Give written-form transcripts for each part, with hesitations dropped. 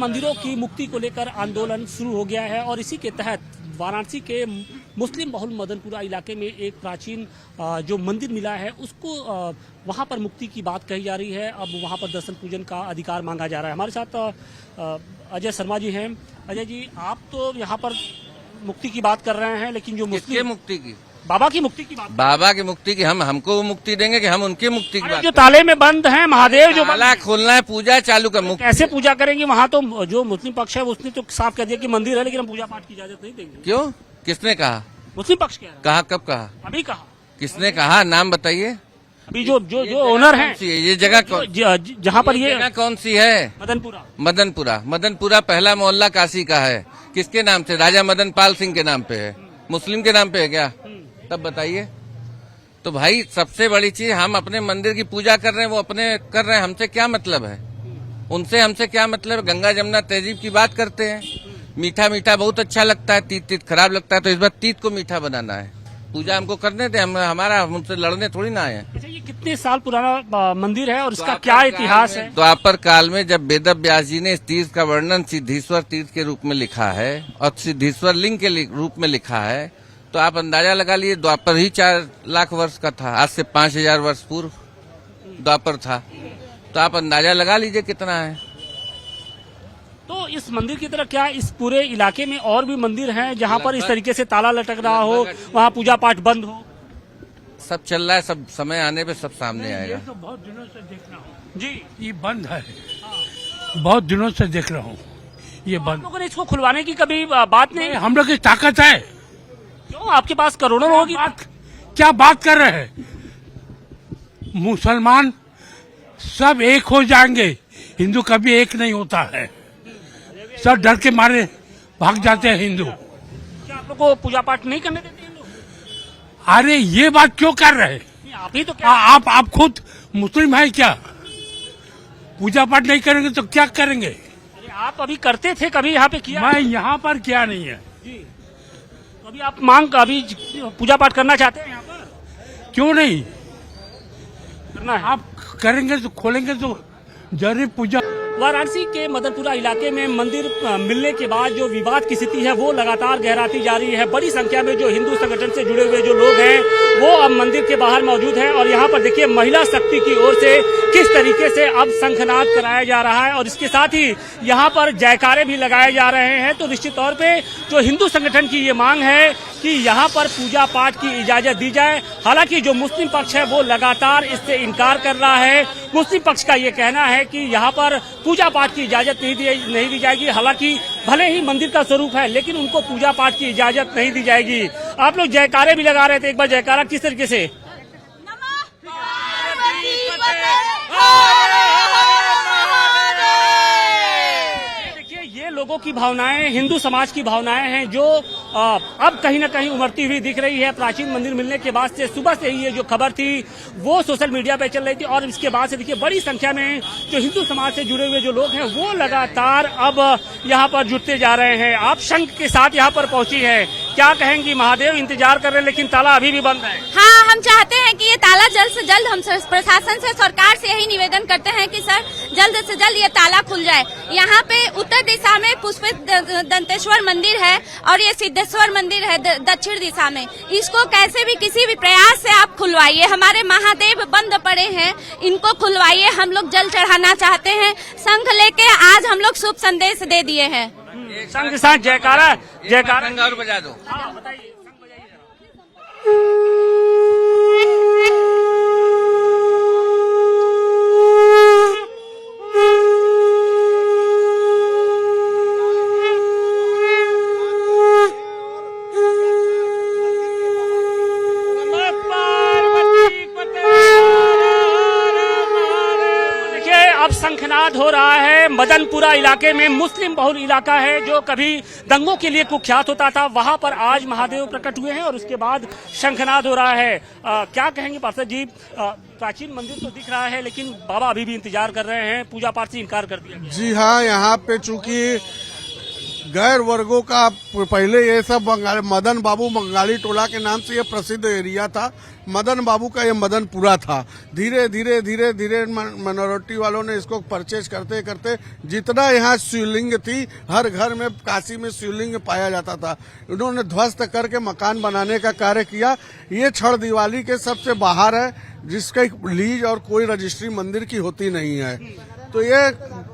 मंदिरों की मुक्ति को लेकर आंदोलन शुरू हो गया है और इसी के तहत वाराणसी के मुस्लिम बहुल मदनपुरा इलाके में एक प्राचीन जो मंदिर मिला है उसको वहां पर मुक्ति की बात कही जा रही है। अब वहां पर दर्शन पूजन का अधिकार मांगा जा रहा है। हमारे साथ अजय शर्मा जी हैं। अजय जी, आप तो यहाँ पर मुक्ति की बात कर रहे हैं, लेकिन जो मुस्लिम मुक्ति की, बाबा की मुक्ति की बात, बाबा की मुक्ति की, हमको मुक्ति देंगे कि हम उनकी मुक्ति की बात? जो ताले में बंद है महादेव, जो ताला खोलना है, पूजा चालू कर, कैसे पूजा करेंगे? वहाँ तो जो मुस्लिम पक्ष है उसने तो साफ कह दिया कि मंदिर है लेकिन हम पूजा पाठ की इजाजत नहीं देंगे। क्यों? किसने कहा? मुस्लिम पक्ष कह रहा है। कहा? कब कहा? अभी कहा। किसने कहा? नाम बताइए। अभी जो जो जो ओनर है, ये जगह जहाँ पर ये जगह कौन सी है? मदनपुरा। मदनपुरा पहला मोहल्ला काशी का है। किसके नाम से? राजा मदन पाल सिंह के नाम पे है। मुस्लिम के नाम पे है क्या? तब बताइए। तो भाई सबसे बड़ी चीज, हम अपने मंदिर की पूजा कर रहे हैं, वो अपने कर रहे हैं, हमसे क्या मतलब है? उनसे हमसे क्या मतलब है? गंगा जमुना तहजीब की बात करते हैं। मीठा मीठा बहुत अच्छा लगता है, तीत तीत खराब लगता है, तो इस बार तीत को मीठा बनाना है। पूजा हमको करने थे, हमारा उनसे लड़ने थोड़ी ना आए। अच्छा, ये कितने साल पुराना मंदिर है और इसका क्या इतिहास है? द्वापर काल में जब वेद व्यास जी ने इस तीर्थ का वर्णन सिद्धेश्वर तीर्थ के रूप में लिखा है और सिद्धेश्वर लिंग के रूप में लिखा है, तो आप अंदाजा लगा लिए द्वापर ही 4 लाख वर्ष का था। आज से 5000 वर्ष पूर्व द्वापर था, तो आप अंदाजा लगा लीजिए कितना है। तो इस मंदिर की तरह क्या इस पूरे इलाके में और भी मंदिर हैं जहां पर इस तरीके से ताला लटक रहा हो, वहां पूजा पाठ बंद हो? सब चल रहा है, सब समय आने पे सब सामने आएगा। तो बहुत दिनों से देख रहा हूँ जी, ये बंद है। बहुत दिनों से देख रहा हूँ ये बंद। लोगों ने इसको खुलवाने की कभी बात नहीं? हम लोग की ताकत है। क्यों? आपके पास करोड़ों लोगों की क्या बात कर रहे हैं? मुसलमान सब एक हो जाएंगे, हिंदू कभी एक नहीं होता है। सब डर के मारे भाग जाते हैं हिंदू। क्या आप लोग को पूजा पाठ नहीं करने देते हिंदू? अरे ये बात क्यों कर रहे हैं? आप ही तो क्या आप खुद मुस्लिम है क्या? पूजा पाठ नहीं करेंगे तो क्या करेंगे? अरे आप अभी करते थे, कभी यहाँ पे किया? मैं यहाँ पर क्या नहीं है जी, तो अभी आप अभी पूजा पाठ करना चाहते हैं यहाँ पर? क्यों नहीं करना है। आप करेंगे तो खोलेंगे तो जरूर पूजा। वाराणसी के मदनपुरा इलाके में मंदिर मिलने के बाद जो विवाद की स्थिति है वो लगातार गहराती जा रही है। बड़ी संख्या में जो हिंदू संगठन से जुड़े हुए जो लोग हैं वो अब मंदिर के बाहर मौजूद हैं और यहाँ पर देखिए महिला शक्ति की ओर से किस तरीके से अब शंखनाद कराया जा रहा है और इसके साथ ही यहाँ पर जयकारे भी लगाए जा रहे हैं। तो निश्चित तौर पे जो हिंदू संगठन की ये मांग है कि यहाँ पर पूजा पाठ की इजाजत दी जाए। हालांकि जो मुस्लिम पक्ष है वो लगातार इससे इनकार कर रहा है। मुस्लिम पक्ष का ये कहना है कि यहाँ पर पूजा पाठ की इजाजत नहीं दी जाएगी। हालांकि भले ही मंदिर का स्वरूप है लेकिन उनको पूजा पाठ की इजाजत नहीं दी जाएगी। आप लोग जयकारे भी लगा रहे थे, एक बार जयकारा किस तरीके से? लोगों की भावनाएं, हिंदू समाज की भावनाएं हैं जो अब कहीं ना कहीं उमड़ती हुई दिख रही है। प्राचीन मंदिर मिलने के बाद से सुबह से ही ये जो खबर थी वो सोशल मीडिया पे चल रही थी और इसके बाद से देखिए बड़ी संख्या में जो हिंदू समाज से जुड़े हुए जो लोग हैं वो लगातार अब यहाँ पर जुटते जा रहे हैं। आप शंख के साथ यहाँ पर पहुंची है, क्या कहेंगी? महादेव इंतजार कर रहे हैं लेकिन ताला अभी भी बंद है। हाँ, हम चाहते हैं कि ये ताला जल्द से जल्द, हम प्रशासन से, सरकार से यही निवेदन करते हैं कि सर जल्द से जल्द ये ताला खुल जाए। यहाँ पे उत्तर दिशा में पुष्पित दंतेश्वर मंदिर है और ये सिद्धेश्वर मंदिर है दक्षिण दिशा में। इसको कैसे भी किसी भी प्रयास से आप खुलवाइए। हमारे महादेव बंद पड़े हैं, इनको खुलवाइए। हम लोग जल चढ़ाना चाहते हैं। शंख लेके आज हम लोग शुभ संदेश दे दिए हैं। शंख के साथ जयकारा और बजा दो। बताइए। अब शंखनाद हो रहा है मदनपुरा इलाके में। मुस्लिम बहुल इलाका है जो कभी दंगों के लिए कुख्यात होता था, वहां पर आज महादेव प्रकट हुए हैं और उसके बाद शंखनाद हो रहा है। क्या कहेंगे पार्षद जी? प्राचीन मंदिर तो दिख रहा है लेकिन बाबा अभी भी इंतजार कर रहे हैं, पूजा पाठ से इनकार कर दिया गया। जी हाँ, यहाँ पे चूंकि गैर वर्गों का पहले ये सब मदन बाबू बंगाली टोला के नाम से ये प्रसिद्ध एरिया था। मदन बाबू का ये मदनपुरा था। धीरे धीरे धीरे धीरे माइनॉरिटी वालों ने इसको परचेज करते करते जितना यहाँ शिवलिंग थी, हर घर में काशी में शिवलिंग पाया जाता था, उन्होंने ध्वस्त करके मकान बनाने का कार्य किया। ये छड़ दिवाली के सबसे बाहर है, जिसका लीज और कोई रजिस्ट्री मंदिर की होती नहीं है। तो ये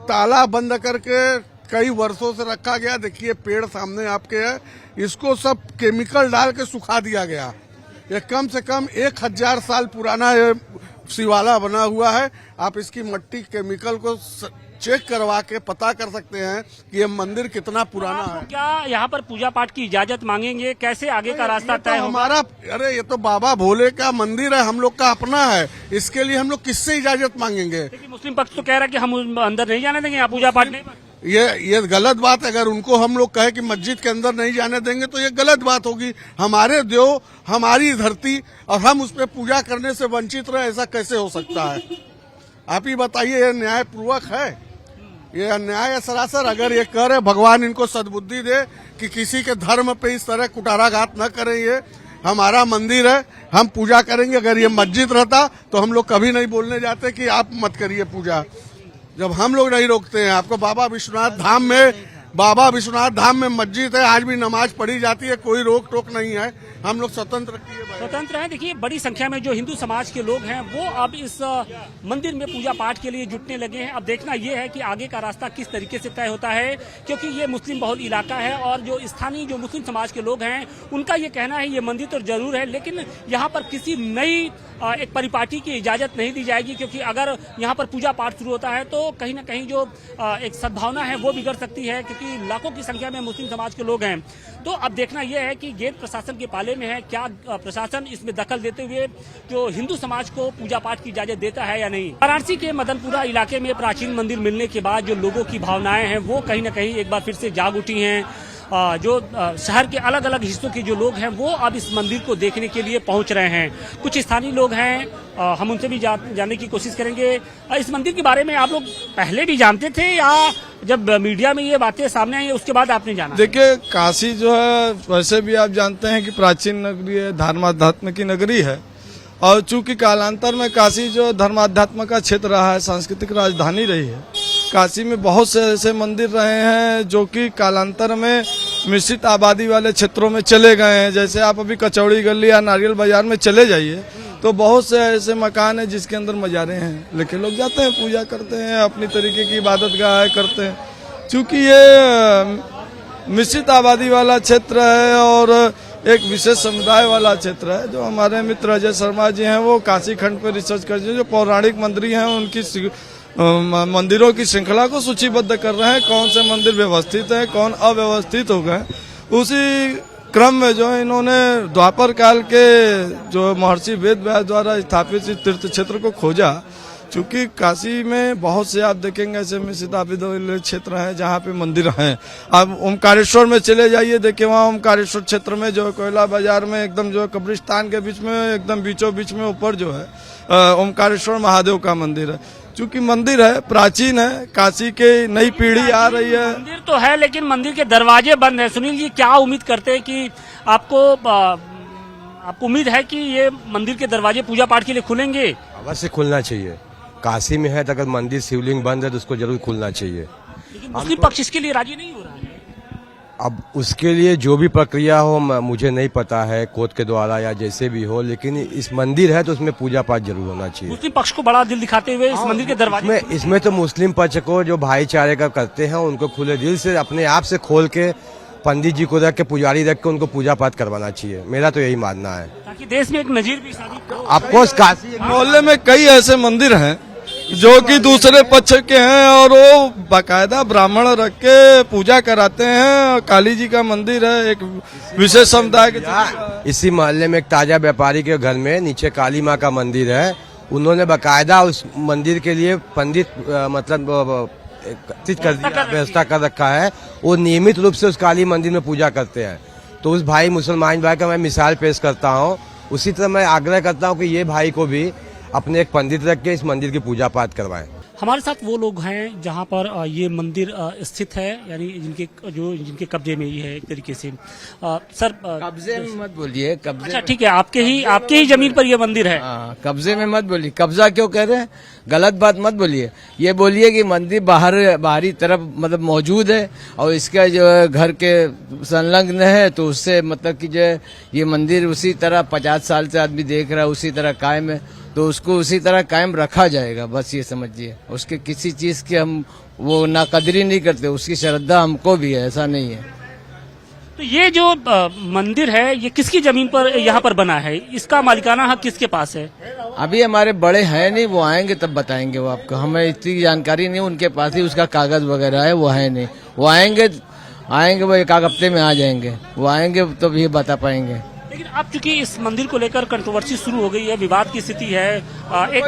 ताला बंद करके कई वर्षों से रखा गया। देखिए पेड़ सामने आपके है, इसको सब केमिकल डाल के सुखा दिया गया। ये कम से कम 1000 साल पुराना ये शिवाला बना हुआ है। आप इसकी मट्टी केमिकल को चेक करवा के पता कर सकते हैं कि ये मंदिर कितना पुराना है। क्या यहाँ पर पूजा पाठ की इजाजत मांगेंगे? कैसे आगे का रास्ता तय होगा? हमारा अरे ये तो बाबा भोले का मंदिर है, हम लोग का अपना है, इसके लिए हम लोग किससे इजाजत मांगेंगे? लेकिन मुस्लिम पक्ष तो कह रहा है कि हम अंदर नहीं जाने देंगे, यहाँ पूजा पाठ नहीं। ये गलत बात है। अगर उनको हम लोग कहे कि मस्जिद के अंदर नहीं जाने देंगे तो ये गलत बात होगी। हमारे देव, हमारी धरती, और हम उस पर पूजा करने से वंचित रहे, ऐसा कैसे हो सकता है? आप ही बताइए, ये न्यायपूर्वक है? ये अन्याय है सरासर। अगर ये करे, भगवान इनको सद्बुद्धि दे कि किसी के धर्म पे इस तरह कुटाराघात न करें। ये हमारा मंदिर है, हम पूजा करेंगे। अगर ये मस्जिद रहता तो हम लोग कभी नहीं बोलने जाते कि आप मत करिए पूजा। जब हम लोग नहीं रोकते हैं, आपको बाबा विश्वनाथ धाम में मस्जिद है, आज भी नमाज पढ़ी जाती है, कोई रोक टोक नहीं है। हम लोग स्वतंत्र हैं। देखिए बड़ी संख्या में जो हिंदू समाज के लोग हैं वो अब इस मंदिर में पूजा पाठ के लिए जुटने लगे हैं। अब देखना यह है कि आगे का रास्ता किस तरीके से तय होता है, क्योंकि ये मुस्लिम बहुल इलाका है और जो स्थानीय जो मुस्लिम समाज के लोग हैं उनका ये कहना है ये मंदिर तो जरूर है, लेकिन यहाँ पर किसी नई एक परिपाटी की इजाजत नहीं दी जाएगी, क्योंकि अगर यहाँ पर पूजा पाठ शुरू होता है तो कहीं ना कहीं जो एक सद्भावना है वो बिगड़ सकती है, क्योंकि लाखों की संख्या में मुस्लिम समाज के लोग हैं। तो अब देखना यह है कि गेंद प्रशासन के पाले में है, क्या प्रशासन इसमें दखल देते हुए जो हिंदू समाज को पूजा पाठ की इजाजत देता है या नहीं। वाराणसी के मदनपुरा इलाके में प्राचीन मंदिर मिलने के बाद जो लोगों की भावनाएं हैं वो कहीं ना कहीं एक बार फिर से जाग उठी हैं। जो शहर के अलग अलग हिस्सों के जो लोग हैं वो अब इस मंदिर को देखने के लिए पहुंच रहे हैं। कुछ स्थानीय लोग हैं, हम उनसे भी जानने की कोशिश करेंगे। इस मंदिर के बारे में आप लोग पहले भी जानते थे या जब मीडिया में ये बातें सामने आई उसके बाद आपने जाना? देखिए, काशी जो है वैसे भी आप जानते हैं कि प्राचीन नगरी है, धर्माध्यात्म की नगरी है, और चूंकि कालांतर में काशी जो धर्माध्यात्म का क्षेत्र रहा है, सांस्कृतिक राजधानी रही है। काशी में बहुत से ऐसे मंदिर रहे हैं जो कि कालांतर में मिश्रित आबादी वाले क्षेत्रों में चले गए हैं। जैसे आप अभी कचौड़ी गली या नारियल बाजार में चले जाइए तो बहुत से ऐसे मकान हैं जिसके अंदर मजारे हैं, लेकिन लोग जाते हैं, पूजा करते हैं, अपनी तरीके की इबादत गाह करते हैं। चूंकि ये मिश्रित आबादी वाला क्षेत्र है और एक विशेष समुदाय वाला क्षेत्र है। जो हमारे मित्र अजय शर्मा जी हैं वो काशी खंड पर रिसर्च करते हैं, जो पौराणिक मंदिर हैं उनकी मंदिरों की श्रृंखला को सूचीबद्ध कर रहे हैं, कौन से मंदिर व्यवस्थित है, कौन अव्यवस्थित हो गए। उसी क्रम में जो इन्होंने द्वापर काल के जो महर्षि वेद व्यास द्वारा स्थापित इस तीर्थ क्षेत्र को खोजा। चूंकि काशी में बहुत से आप देखेंगे ऐसे मिश्रित आबादी क्षेत्र हैं जहाँ पे मंदिर हैं। आप ओमकारेश्वर में चले जाइए, देखिए वहाँ ओमकारेश्वर क्षेत्र में जो कोयला बाजार में एकदम जो कब्रिस्तान के बीच में एकदम बीचों बीच में ऊपर जो है ओमकारेश्वर महादेव का मंदिर है। चूंकि मंदिर है, प्राचीन है, काशी के नई पीढ़ी आ रही है। मंदिर तो है लेकिन मंदिर के दरवाजे बंद है। सुनील जी, क्या उम्मीद करते हैं कि आपको उम्मीद है कि ये मंदिर के दरवाजे पूजा पाठ के लिए खुलेंगे? अवश्य खुलना चाहिए। काशी में है तो अगर मंदिर शिवलिंग बंद है तो उसको जरूर खुलना चाहिए। लेकिन मुस्लिम पक्ष इसके लिए राजी नहीं हो रहा है। अब उसके लिए जो भी प्रक्रिया हो मुझे नहीं पता है, कोर्ट के द्वारा या जैसे भी हो, लेकिन इस मंदिर है तो उसमें पूजा पाठ जरूर होना चाहिए। मुस्लिम पक्ष को बड़ा दिल दिखाते हुए इस मंदिर के दरवाजे इसमें तो मुस्लिम पक्ष को जो भाईचारे का करते हैं उनको खुले दिल से अपने आप से खोल के पंडित जी को रख के, पुजारी रख के उनको पूजा पाठ करवाना चाहिए। मेरा तो यही मानना है, ताकि देश में एक नजीर भी शादी। ऑफकोर्स काशी मोहल्ले में कई ऐसे मंदिर हैं जो कि दूसरे पक्ष के हैं और वो बाकायदा ब्राह्मण रख के पूजा कराते हैं। काली जी का मंदिर है, एक विशेष समुदाय के। इसी मोहल्ले में एक ताजा व्यापारी के घर में नीचे काली माँ का मंदिर है। उन्होंने बाकायदा उस मंदिर के लिए पंडित मतलब व्यवस्था कर रखा है। वो नियमित रूप से उस काली मंदिर में पूजा करते हैं। तो उस भाई मुसलमान भाई का मैं मिसाल पेश करता हूँ। उसी तरह मैं आग्रह करता हूँ कि ये भाई को भी अपने एक पंडित रख के इस मंदिर की पूजा पाठ करवाएं। हमारे साथ वो लोग हैं जहां पर ये मंदिर स्थित है, यानी जिनके कब्जे में ये है एक तरीके से। सर कब्जे में मत बोलिए, कब्जे अच्छा ठीक है, आपके ही जमीन पर ये मंदिर है। हाँ, कब्जे में मत बोलिए। कब्जा क्यों कह रहे हैं? गलत बात मत बोलिए। ये बोलिए कि मंदिर बाहरी तरफ मतलब मौजूद है और इसका जो है घर के संलग्न है, तो उससे मतलब कि जो है ये मंदिर उसी तरह 50 साल से आदमी देख रहा है, उसी तरह कायम है, तो उसको उसी तरह कायम रखा जाएगा, बस ये समझिए। उसके किसी चीज की हम वो नाकदरी नहीं करते, उसकी श्रद्धा हमको भी है, ऐसा नहीं है। तो ये जो मंदिर है ये किसकी जमीन पर यहाँ पर बना है? इसका मालिकाना हक किसके पास है? अभी हमारे बड़े हैं नहीं, वो आएंगे तब बताएंगे वो आपको, हमें इतनी जानकारी नहीं, उनके पास ही उसका कागज वगैरह है, वो है नहीं। वो आएंगे वो एक आध हफ्ते में आ जाएंगे, वो आएंगे तो भी बता पाएंगे। लेकिन अब चूंकि इस मंदिर को लेकर कंट्रोवर्सी शुरू हो गई है, विवाद की स्थिति है, एक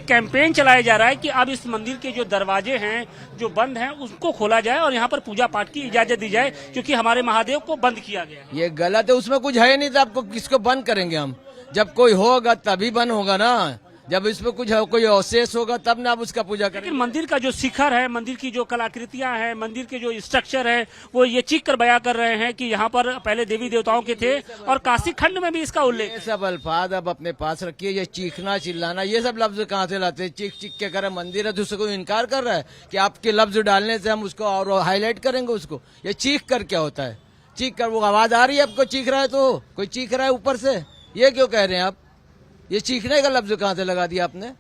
कैंपेन चलाया जा रहा है कि अब इस मंदिर के जो दरवाजे हैं जो बंद हैं उसको खोला जाए और यहाँ पर पूजा पाठ की इजाजत दी जाए, क्योंकि हमारे महादेव को बंद किया गया है। ये गलत है, उसमें कुछ है नहीं, तो आपको किसको बंद करेंगे हम? जब कोई होगा तभी बंद होगा ना, जब इसमें कुछ कोई अवशेष होगा तब ना आप उसका पूजा करेंगे। लेकिन मंदिर का जो शिखर है, मंदिर की जो कलाकृतियां हैं, मंदिर के जो स्ट्रक्चर है, वो ये चीख कर बयां कर रहे हैं कि यहाँ पर पहले देवी देवताओं के थे और काशी खंड में भी इसका उल्लेख। ये सब अल्फाज अब अपने पास रखिए, ये चीखना चिल्लाना ये सब लफ्ज कहाँ से लाते हैं? चीख चीख के कर मंदिर है तो उसको इनकार कर रहा है कि आपके लफ्ज डालने से हम उसको और हाईलाइट करेंगे उसको। ये चीख कर क्या होता है? चीख कर वो आवाज आ रही है आपको, चीख रहा है तो कोई चीख रहा है ऊपर से, ये क्यों कह रहे हैं आप? ये चीखने का लफ्ज कहाँ से लगा दिया आपने?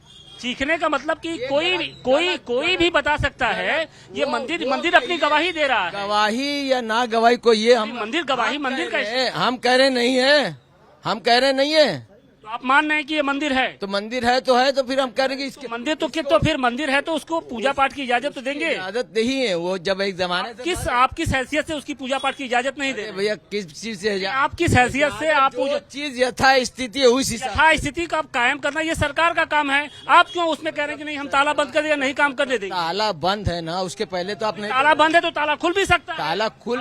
चीखने का मतलब कि कोई भी बता सकता है ये मंदिर अपनी गवाही दे रहा है। गवाही या ना गवाही कोई ये हम मंदिर गवाही मंदिर का हम कह रहे नहीं है, हम कह रहे नहीं है। तो आप मान रहे हैं कि ये मंदिर है, तो मंदिर है तो फिर हम करेंगे इसके मंदिर तो फिर मंदिर है तो उसको पूजा पाठ की इजाजत तो देंगे। इजाजत नहीं है वो, जब एक जमाने से आप किस हैसियत से उसकी पूजा पाठ की इजाजत नहीं दे? भैया किस चीज से आप किस हैसियत से आप जो चीज यथा स्थिति है उस हिसाब स्थिति का आप कायम करना ये सरकार का काम है। आप क्यों उसमें कह रहे हैं कि नहीं हम ताला बंद कर देंगे, नहीं काम करने देंगे? ताला बंद है ना, उसके पहले तो आपने ताला बंद है तो ताला खुल भी सकता है। ताला खुल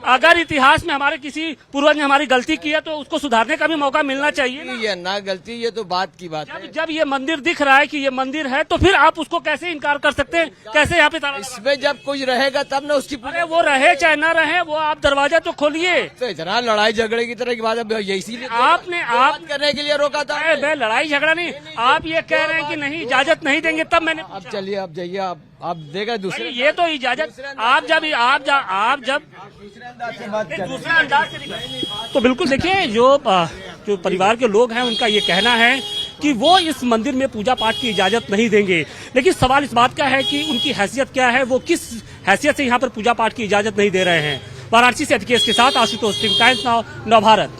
अगर इतिहास में हमारे किसी पूर्वज ने हमारी गलती की है तो उसको सुधारने का भी मौका मिलना चाहिए या ना गलती, ये तो बात की बात है। जब ये मंदिर दिख रहा है कि ये मंदिर है तो फिर आप उसको कैसे इनकार कर सकते हैं? कैसे यहाँ पे ताला? इसमें जब कुछ रहेगा तब ना उसकी अरे वो रहे चाहे ना रहे, वो आप दरवाजा तो खोलिए। तो इतना लड़ाई झगड़े की तरह की बात है, इसीलिए आपने आप करने के लिए रोका था। मैं लड़ाई झगड़ा नहीं, आप ये कह रहे हैं कि नहीं इजाजत नहीं देंगे, तब मैंने अब चलिए, अब जाइए, आप देगा दूसरे। ये तो इजाजत आप जब दूसरा अंदाज से। तो बिल्कुल देखिए, जो परिवार के लोग हैं उनका ये कहना है कि वो इस मंदिर में पूजा पाठ की इजाजत नहीं देंगे। लेकिन सवाल इस बात का है कि उनकी हैसियत क्या है, वो किस हैसियत से यहाँ पर पूजा पाठ की इजाजत नहीं दे रहे हैं। वाराणसी से अतिकेश के साथ आशुतोष सिंह, टाइम्स नाउ, नव भारत।